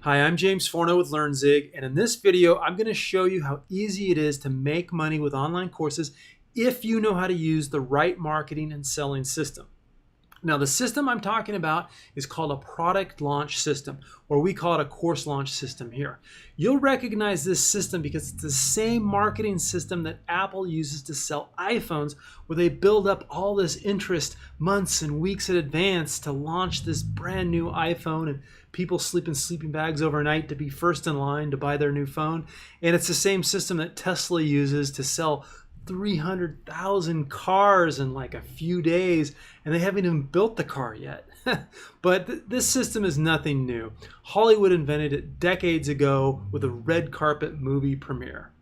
Hi, I'm James Forno with LearnZig, and in this video, I'm going to show you how easy it is to make money with online courses if you know how to use the right marketing and selling system. Now, the system I'm talking about is called a product launch system, or we call it a course launch system here. You'll recognize this system because it's the same marketing system that Apple uses to sell iPhones, where they build up all this interest months and weeks in advance to launch this brand new iPhone, and people sleep in sleeping bags overnight to be first in line to buy their new phone. And it's the same system that Tesla uses to sell 300,000 cars in like a few days, and they haven't even built the car yet. But this system is nothing new. Hollywood invented it decades ago with a red carpet movie premiere.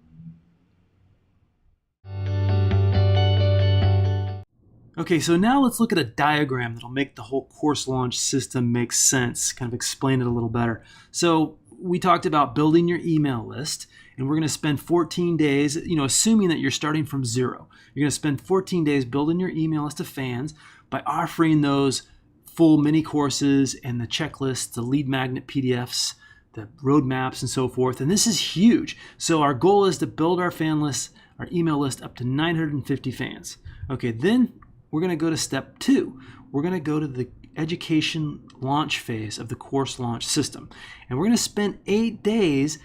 Okay, so now let's look at a diagram that'll make the whole course launch system make sense, kind of explain it a little better. So we talked about building your email list, and we're going to spend 14 days, assuming that you're starting from zero. You're going to spend 14 days building your email list of fans by offering those full mini courses and the checklists, the lead magnet PDFs, the roadmaps, and so forth. And this is huge. So our goal is to build our fan list, our email list up to 950 fans. Okay, then we're going to go to step 2. We're going to go to the education launch phase of the course launch system. And we're going to spend 8 days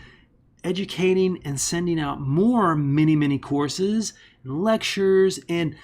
educating and sending out more mini courses and lectures. And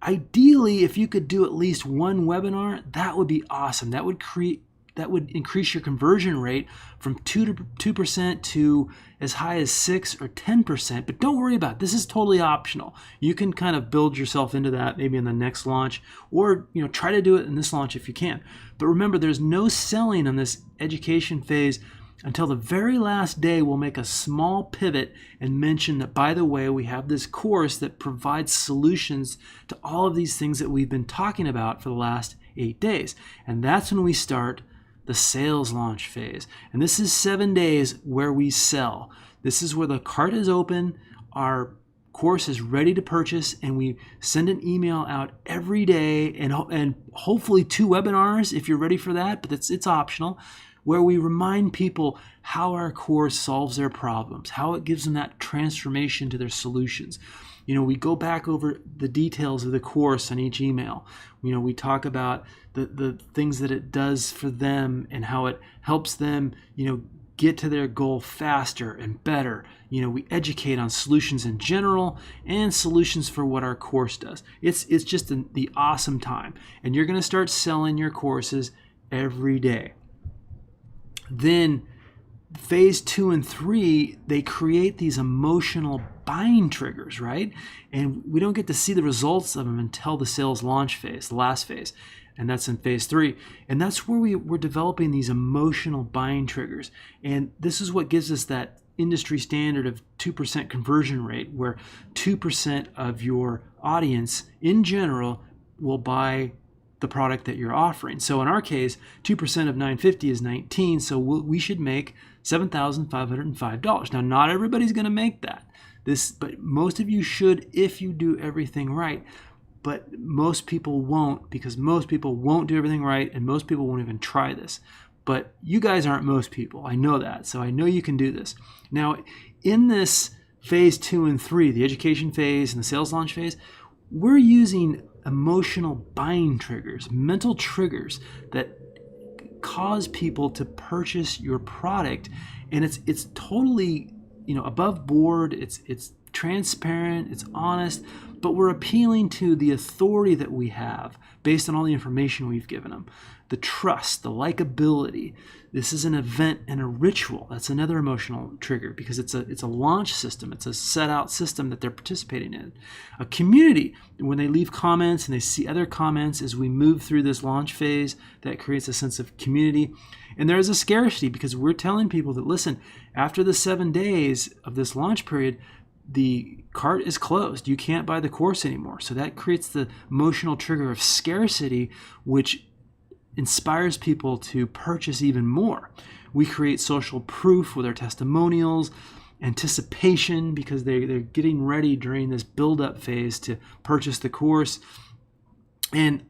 ideally, if you could do at least one webinar, that would be awesome. That would increase your conversion rate from 2% to as high as 6 or 10%. But don't worry about it. This is totally optional. You can kind of build yourself into that maybe in the next launch, or try to do it in this launch if you can. But remember, there's no selling on this education phase until the very last day. We'll make a small pivot and mention that, by the way, we have this course that provides solutions to all of these things that we've been talking about for the last 8 days. And that's when we start the sales launch phase. And this is 7 days where we sell. This is where the cart is open, our course is ready to purchase, and we send an email out every day, and hopefully 2 webinars if you're ready for that, but it's optional, where we remind people how our course solves their problems, how it gives them that transformation to their solutions. We go back over the details of the course on each email. We talk about the things that it does for them and how it helps them, get to their goal faster and better. We educate on solutions in general and solutions for what our course does. It's just the awesome time. And you're going to start selling your courses every day. Then phase 2 and 3, they create these emotional buying triggers, right? And we don't get to see the results of them until the sales launch phase, the last phase. And that's in phase 3. And that's where we're developing these emotional buying triggers. And this is what gives us that industry standard of 2% conversion rate, where 2% of your audience in general will buy the product that you're offering. So in our case, 2% of 950 is 19, so we should make $7,505. Now, not everybody's going to make that. But most of you should if you do everything right. But most people won't, because most people won't do everything right, and most people won't even try this. But you guys aren't most people. I know that, so I know you can do this. Now, in this phase 2 and 3, the education phase and the sales launch phase, we're using emotional buying triggers, mental triggers that cause people to purchase your product. And it's totally above board, it's transparent, it's honest, but we're appealing to the authority that we have based on all the information we've given them. The trust, the likability. This is an event and a ritual. That's another emotional trigger, because it's a launch system. It's a set out system that they're participating in. A community, when they leave comments and they see other comments as we move through this launch phase, that creates a sense of community. And there is a scarcity, because we're telling people that, listen, after the 7 days of this launch period, the cart is closed. You can't buy the course anymore. So that creates the emotional trigger of scarcity, which inspires people to purchase even more. We create social proof with our testimonials, anticipation, because they're getting ready during this build-up phase to purchase the course. And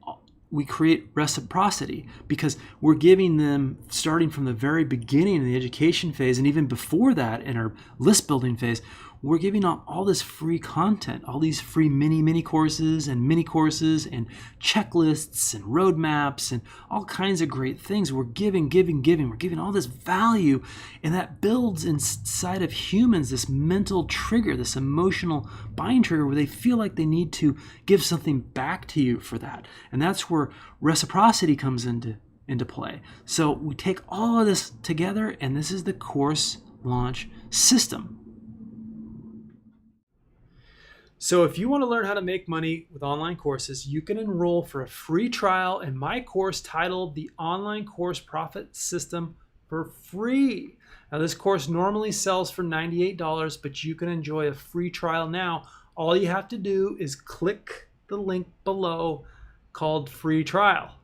we create reciprocity, because we're giving them, starting from the very beginning in the education phase and even before that in our list building phase, we're giving out all this free content, all these free mini courses and checklists and roadmaps and all kinds of great things. We're giving. We're giving all this value, and that builds inside of humans this mental trigger, this emotional buying trigger, where they feel like they need to give something back to you for that. And that's where reciprocity comes into play. So we take all of this together, and this is the course launch system. So if you want to learn how to make money with online courses, you can enroll for a free trial in my course titled The Online Course Profit System for free. Now, this course normally sells for $98, but you can enjoy a free trial now. All you have to do is click the link below called Free Trial.